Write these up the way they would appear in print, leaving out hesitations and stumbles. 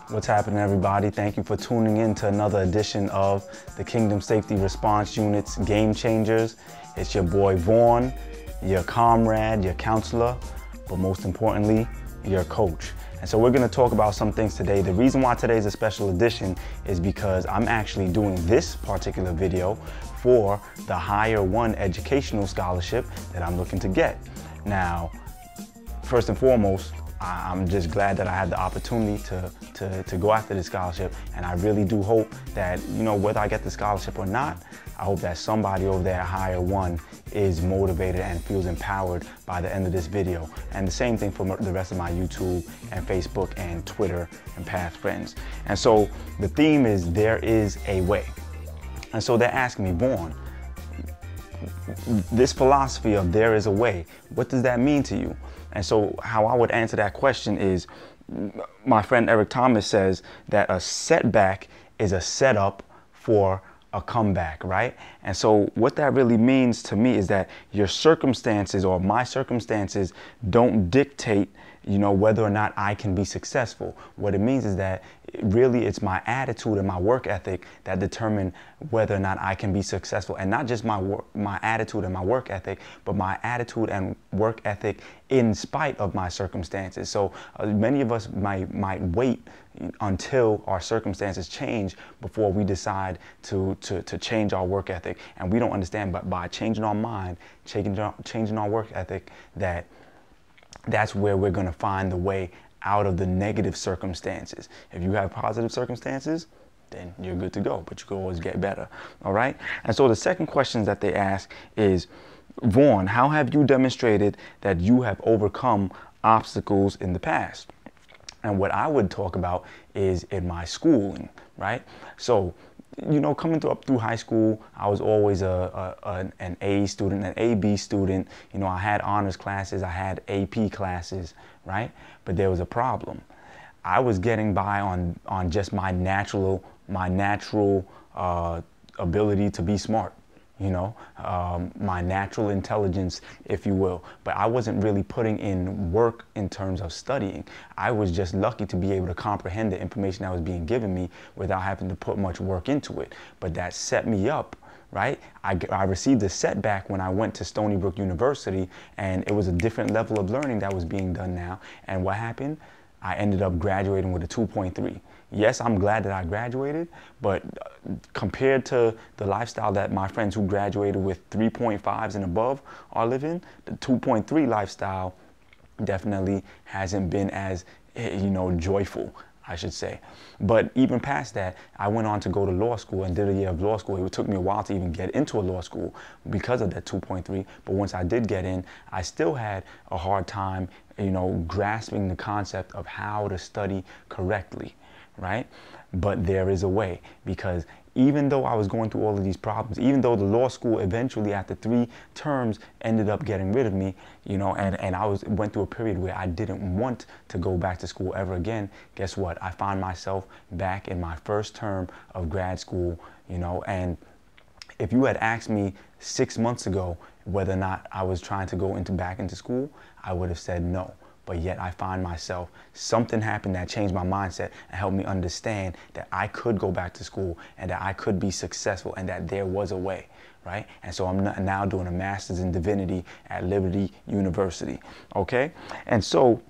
What's happening, everybody? Thank you for tuning in to another edition of the Kingdom Safety Response Unit's Game Changers. It's your boy Vaughn, your comrade, your counselor, but most importantly, your coach. And so we're going to talk about some things today. The reason why today is a special edition is because I'm actually doing this particular video for the Higher One Educational Scholarship that I'm looking to get. Now, first and foremost, I'm just glad that I had the opportunity to go after this scholarship, and I really do hope that, whether I get the scholarship or not, I hope that somebody over there at Higher One is motivated and feels empowered by the end of this video. And the same thing for the rest of my YouTube and Facebook and Twitter and past friends. And so the theme is there is a way. And so they're asking me, Vaughn, this philosophy of there is a way, what does that mean to you? And so how I would answer that question is, my friend Eric Thomas says that a setback is a setup for a comeback, right? And so what that really means to me is that your circumstances or my circumstances don't dictate, whether or not I can be successful. What it means is that really it's my attitude and my work ethic that determine whether or not I can be successful. And not just my attitude and my work ethic, but my attitude and work ethic in spite of my circumstances. So many of us might wait until our circumstances change before we decide to change our work ethic. And we don't understand, but by changing our mind, changing our work ethic, that's where we're going to find the way out of the negative circumstances. If you have positive circumstances, then you're good to go, but you can always get better. All right. And so the second question that they ask is, Vaughn, how have you demonstrated that you have overcome obstacles in the past? And what I would talk about is in my schooling, right? So, coming up through high school, I was always an A student, an AB student. I had honors classes, I had AP classes, right? But there was a problem. I was getting by on just my natural ability to be smart. My natural intelligence, if you will. But I wasn't really putting in work in terms of studying. I was just lucky to be able to comprehend the information that was being given me without having to put much work into it. But that set me up, right? I received a setback when I went to Stony Brook University, and it was a different level of learning that was being done now. And what happened? I ended up graduating with a 2.3. Yes, I'm glad that I graduated, but compared to the lifestyle that my friends who graduated with 3.5s and above are living, the 2.3 lifestyle definitely hasn't been as, joyful, I should say. But even past that, I went on to go to law school and did a year of law school. It took me a while to even get into a law school because of that 2.3. But once I did get in, I still had a hard time, grasping the concept of how to study correctly, right? But there is a way, because even though I was going through all of these problems, even though the law school eventually after 3 terms ended up getting rid of me, and I went through a period where I didn't want to go back to school ever again, guess what? I found myself back in my first term of grad school, and if you had asked me 6 months ago whether or not I was trying to go back into school, I would have said no. But yet I find myself, something happened that changed my mindset and helped me understand that I could go back to school and that I could be successful and that there was a way, right? And so I'm now doing a master's in divinity at Liberty University, okay? And so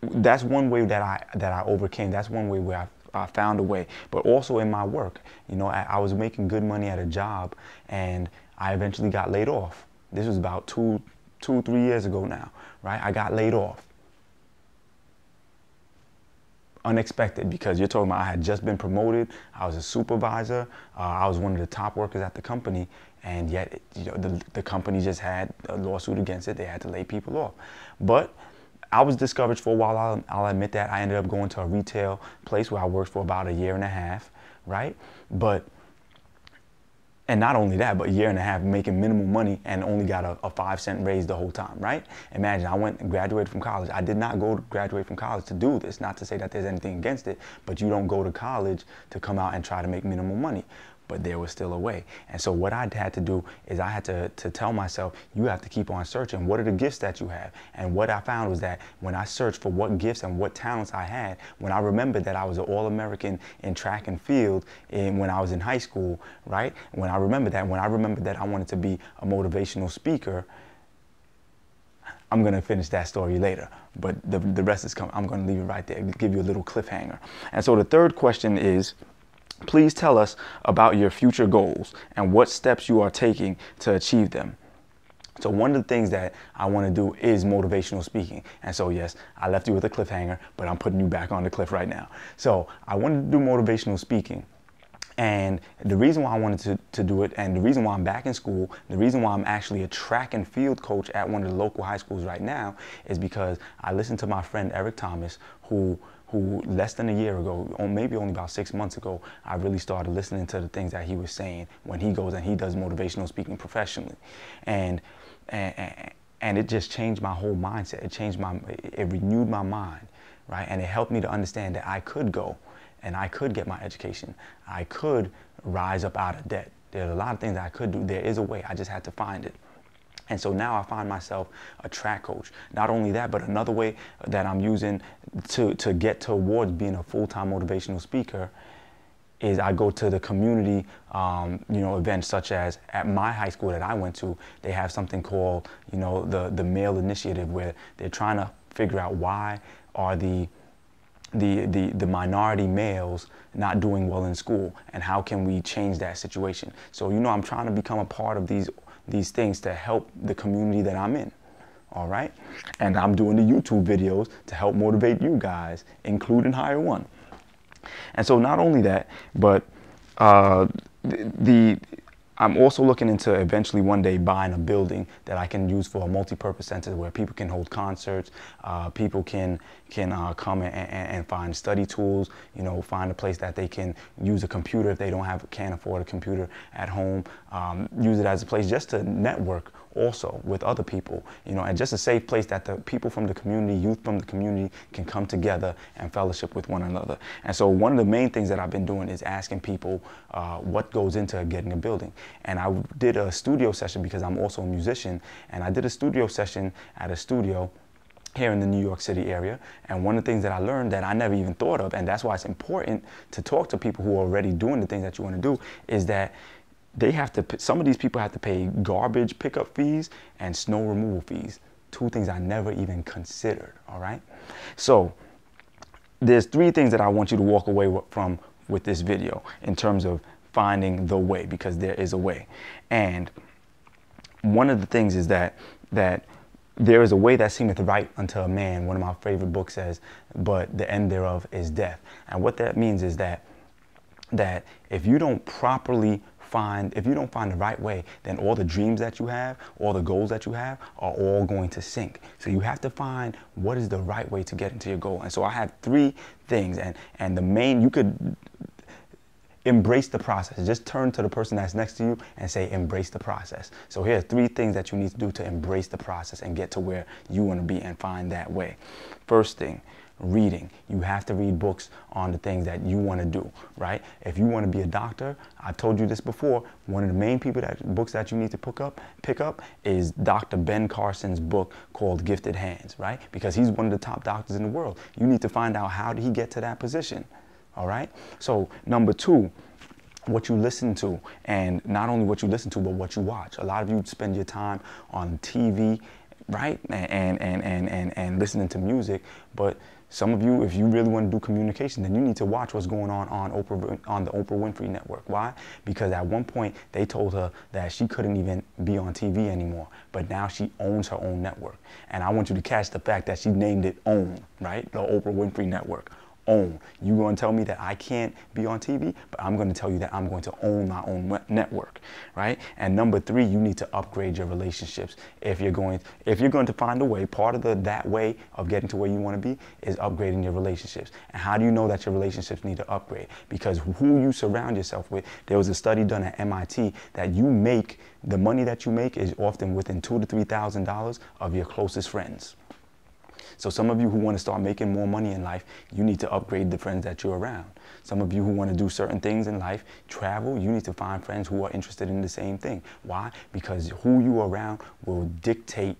that's one way that I overcame. That's one way where I found a way. But also in my work, I was making good money at a job, and I eventually got laid off. This was about 2-3 years ago now, right? I got laid off. Unexpected, because you're talking about I had just been promoted. I was a supervisor. I was one of the top workers at the company, and yet the company just had a lawsuit against it. They had to lay people off. But I was discouraged for a while. I'll admit that. I ended up going to a retail place where I worked for about 1.5 years, right? And not only that, but 1.5 years making minimum money and only got a 5-cent raise the whole time, right? Imagine, I went and graduated from college. I did not go to graduate from college to do this. Not to say that there's anything against it, but you don't go to college to come out and try to make minimum money. but there was still a way. And so what I had to do is I had to tell myself, you have to keep on searching. What are the gifts that you have? And what I found was that when I searched for what gifts and what talents I had, when I remembered that I was an All-American in track and field when I was in high school, right? When I remembered that I wanted to be a motivational speaker, I'm going to finish that story later, but the rest is coming. I'm going to leave it right there, give you a little cliffhanger. And so the third question is, please tell us about your future goals and what steps you are taking to achieve them. So one of the things that I want to do is motivational speaking. And so yes, I left you with a cliffhanger, but I'm putting you back on the cliff right now. So I wanted to do motivational speaking. And the reason why I wanted to do it, and the reason why I'm back in school, the reason why I'm actually a track and field coach at one of the local high schools right now, is because I listened to my friend Eric Thomas, who less than a year ago, or maybe only about 6 months ago, I really started listening to the things that he was saying when he goes and he does motivational speaking professionally. And it just changed my whole mindset. It renewed my mind, right? And it helped me to understand that I could go and I could get my education. I could rise up out of debt. There's a lot of things that I could do. There is a way. I just had to find it. And so now I find myself a track coach. Not only that, but another way that I'm using to get towards being a full-time motivational speaker is I go to the community, events such as at my high school that I went to. They have something called, the Male Initiative, where they're trying to figure out why are the minority males not doing well in school, and how can we change that situation. So I'm trying to become a part of these things to help the community that I'm in. All right, and I'm doing the YouTube videos to help motivate you guys, including Hire One. And so not only that, but I'm also looking into eventually one day buying a building that I can use for a multi-purpose center where people can hold concerts, people can come and find study tools, find a place that they can use a computer if they can't afford a computer at home, use it as a place just to network also with other people, and just a safe place that the people from the community, youth from the community, can come together and fellowship with one another. And so one of the main things that I've been doing is asking people what goes into getting a building. And I did a studio session because I'm also a musician, and I did a studio session at a studio here in the New York City area. And one of the things that I learned that I never even thought of, and that's why it's important to talk to people who are already doing the things that you want to do, is that some of these people have to pay garbage pickup fees and snow removal fees. Two things I never even considered, all right? So there's 3 things that I want you to walk away from with this video in terms of finding the way, because there is a way. And one of the things is that there is a way that seemeth right unto a man. One of my favorite books says, but the end thereof is death. And what that means is that if you don't find the right way, then all the dreams that you have, all the goals that you have are all going to sink. So you have to find what is the right way to get into your goal. And so I have 3 things, and the main, you could embrace the process. Just turn to the person that's next to you and say, embrace the process. So here are 3 things that you need to do to embrace the process and get to where you want to be and find that way. First thing, reading. You have to read books on the things that you want to do, right? If you want to be a doctor, I've told you this before, one of the main books that you need to pick up is Dr. Ben Carson's book called Gifted Hands, right? Because he's one of the top doctors in the world. You need to find out, how did he get to that position, all right? So number 2, what you listen to, and not only what you listen to, but what you watch. A lot of you spend your time on TV, right? And listening to music, but some of you, if you really want to do communication, then you need to watch what's going on the Oprah Winfrey Network. Why? Because at one point they told her that she couldn't even be on TV anymore, but now she owns her own network. And I want you to catch the fact that she named it OWN, right? The Oprah Winfrey Network. Own. You're going to tell me that I can't be on TV, but I'm going to tell you that I'm going to own my own network, right? And number 3, you need to upgrade your relationships. If you're going to find a way, part of that way of getting to where you want to be is upgrading your relationships. And how do you know that your relationships need to upgrade? Because who you surround yourself with. There was a study done at MIT that the money that you make is often within $2,000 to $3,000 of your closest friends. So some of you who want to start making more money in life, you need to upgrade the friends that you're around. Some of you who want to do certain things in life, travel, you need to find friends who are interested in the same thing. Why? Because who you are around will dictate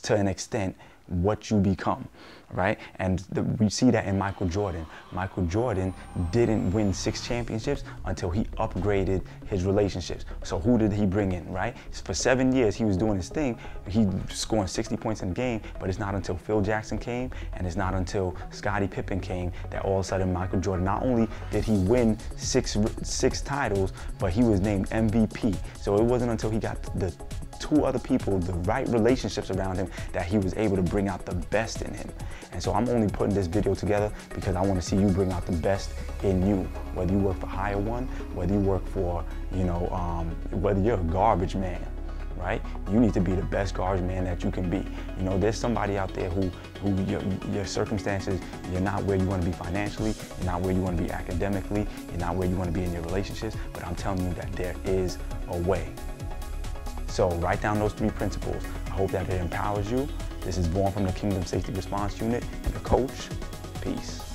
to an extent what you become, right? And we see that in Michael Jordan. Michael Jordan didn't win 6 championships until he upgraded his relationships. So who did he bring in, right? For 7 years, he was doing his thing. He scoring 60 points in a game, but it's not until Phil Jackson came and it's not until Scottie Pippen came that all of a sudden Michael Jordan, not only did he win six titles, but he was named MVP. So it wasn't until he got the 2 other people, the right relationships around him, that he was able to bring out the best in him. And so I'm only putting this video together because I want to see you bring out the best in you. Whether you work for Hire One, whether you work for, whether you're a garbage man, right? You need to be the best garbage man that you can be. You know, there's somebody out there who your circumstances, you're not where you want to be financially, you're not where you want to be academically, you're not where you want to be in your relationships, but I'm telling you that there is a way. So write down those 3 principles. I hope that it empowers you. This is Vaughn from the Kingdom Safety Response Unit and the coach. Peace.